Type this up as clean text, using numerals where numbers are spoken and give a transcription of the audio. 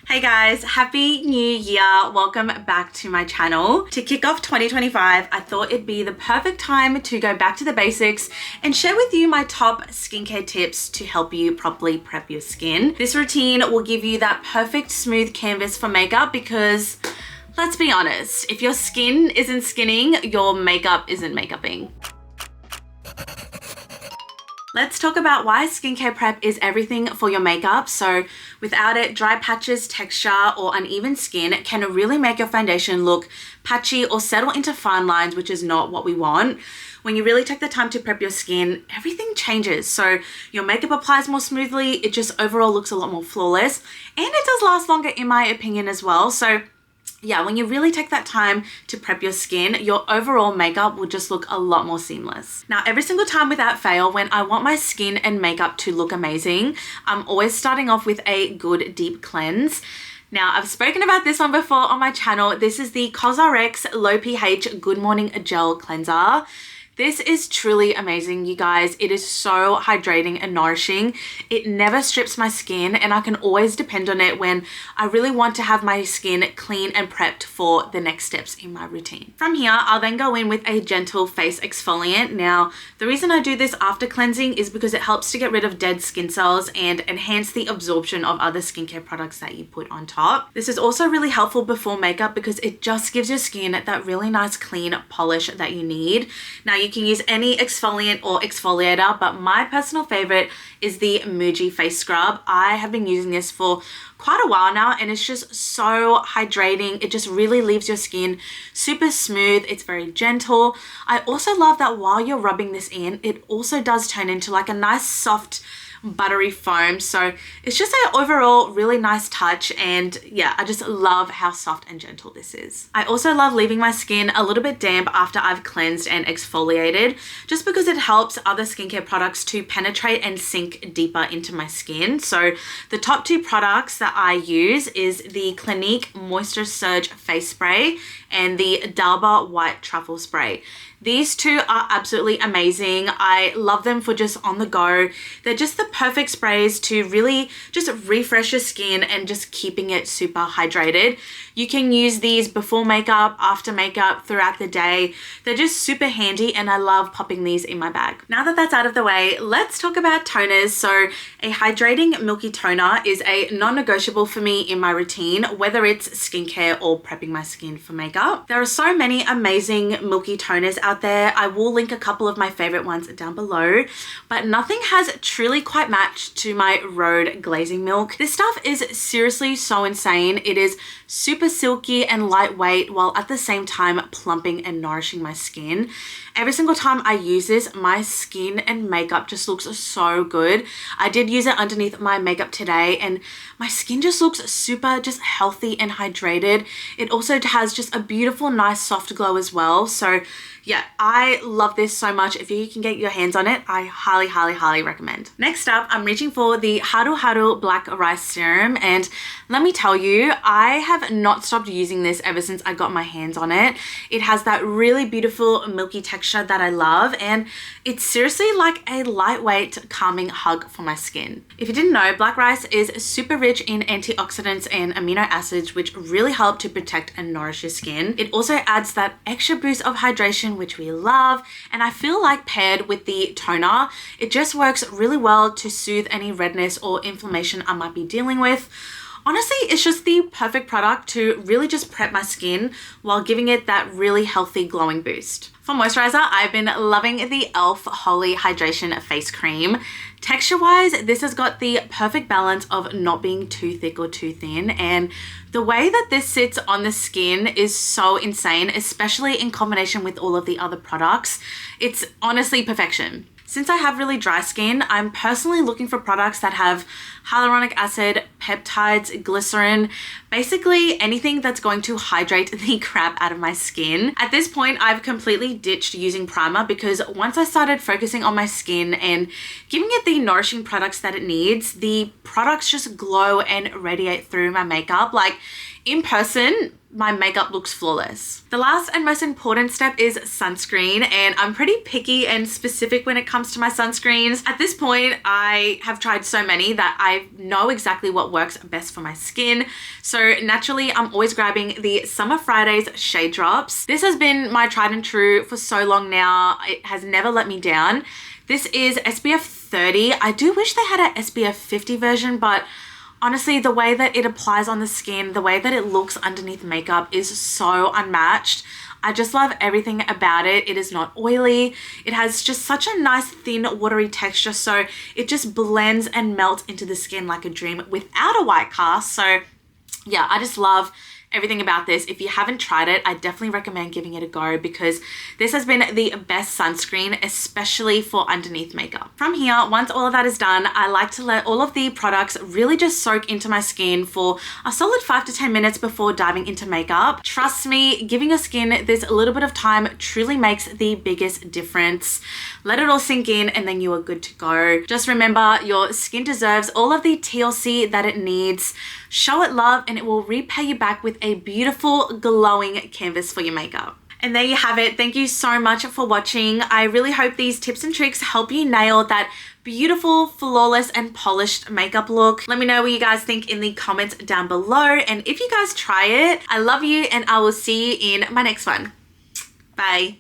Hey guys, happy new year. Welcome back to my channel. To kick off 2025, I thought it'd be the perfect time to go back to the basics and share with you my top skincare tips to help you properly prep your skin. This routine will give you that perfect smooth canvas for makeup because let's be honest, if your skin isn't skinning, your makeup isn't makeuping. Let's talk about why skincare prep is everything for your makeup. So without it, dry patches, texture, or uneven skin can really make your foundation look patchy or settle into fine lines, which is not what we want. When you really take the time to prep your skin, everything changes. So your makeup applies more smoothly, it just overall looks a lot more flawless, and it does last longer in my opinion as well. So yeah, when you really take that time to prep your skin, your overall makeup will just look a lot more seamless. Now, every single time without fail, when I want my skin and makeup to look amazing, I'm always starting off with a good deep cleanse. Now, I've spoken about this one before on my channel. This is the CosRx Low pH Good Morning Gel Cleanser. This is truly amazing, you guys. It is so hydrating and nourishing. It never strips my skin and I can always depend on it when I really want to have my skin clean and prepped for the next steps in my routine. From here, I'll then go in with a gentle face exfoliant. Now, the reason I do this after cleansing is because it helps to get rid of dead skin cells and enhance the absorption of other skincare products that you put on top. This is also really helpful before makeup because it just gives your skin that really nice clean polish that you need. Now, you can use any exfoliant or exfoliator, but my personal favorite is the Muji face scrub. I have been using this for quite a while now and it's just so hydrating. It just really leaves your skin super smooth. It's very gentle. I also love that while you're rubbing this in, it also does turn into like a nice soft buttery foam. So it's just an overall really nice touch, and yeah, I just love how soft and gentle this is. I also love leaving my skin a little bit damp after I've cleansed and exfoliated, just because it helps other skincare products to penetrate and sink deeper into my skin. So the top two products that I use is the Clinique Moisture Surge Face Spray and the Dalba White Truffle Spray. These two are absolutely amazing. I love them for just on the go. They're just the perfect sprays to really just refresh your skin and just keeping it super hydrated. You can use these before makeup, after makeup, throughout the day. They're just super handy and I love popping these in my bag. Now that that's out of the way, let's talk about toners. So a hydrating milky toner is a non-negotiable for me in my routine, whether it's skincare or prepping my skin for makeup. There are so many amazing milky toners out there. I will link a couple of my favorite ones down below, but nothing has truly quite matched to my Rhode Glazing Milk. This stuff is seriously so insane. It is super silky and lightweight while at the same time plumping and nourishing my skin. Every single time I use this, my skin and makeup just looks so good. I did use it underneath my makeup today and my skin just looks super just healthy and hydrated. It also has just a beautiful, nice soft glow as well. So yeah, I love this so much. If you can get your hands on it, I highly, highly, highly recommend. Next up, I'm reaching for the Haru Haru Black Rice Serum. And let me tell you, I have not stopped using this ever since I got my hands on it. It has that really beautiful milky texture that I love. And it's seriously like a lightweight, calming hug for my skin. If you didn't know, black rice is super rich in antioxidants and amino acids, which really help to protect and nourish your skin. It also adds that extra boost of hydration, which we love, and I feel like paired with the toner, it just works really well to soothe any redness or inflammation I might be dealing with. Honestly, it's just the perfect product to really just prep my skin while giving it that really healthy glowing boost. For moisturizer, I've been loving the e.l.f. Holy Hydration Face Cream. Texture-wise, this has got the perfect balance of not being too thick or too thin, and the way that this sits on the skin is so insane, especially in combination with all of the other products. It's honestly perfection. Since I have really dry skin, I'm personally looking for products that have hyaluronic acid, peptides, glycerin, basically anything that's going to hydrate the crap out of my skin. At this point, I've completely ditched using primer because once I started focusing on my skin and giving it the nourishing products that it needs, the products just glow and radiate through my makeup. Like, in person, my makeup looks flawless. The last and most important step is sunscreen, and I'm pretty picky and specific when it comes to my sunscreens. At this point, I have tried so many that I know exactly what works best for my skin. So naturally, I'm always grabbing the Summer Fridays Shade Drops. This has been my tried and true for so long now. It has never let me down. This is SPF 30. I do wish they had an SPF 50 version, but honestly, the way that it applies on the skin, the way that it looks underneath makeup is so unmatched. I just love everything about it. It is not oily. It has just such a nice thin watery texture, so it just blends and melts into the skin like a dream without a white cast. So yeah, I just love everything about this. If you haven't tried it, I definitely recommend giving it a go because this has been the best sunscreen, especially for underneath makeup. From here, once all of that is done, I like to let all of the products really just soak into my skin for a solid 5 to 10 minutes before diving into makeup. Trust me, giving your skin this little bit of time truly makes the biggest difference. Let it all sink in and then you are good to go. Just remember, your skin deserves all of the TLC that it needs. Show it love and it will repay you back with a beautiful glowing canvas for your makeup. And there you have it. Thank you so much for watching. I really hope these tips and tricks help you nail that beautiful, flawless, and polished makeup look. Let me know what you guys think in the comments down below. And if you guys try it, I love you and I will see you in my next one. Bye.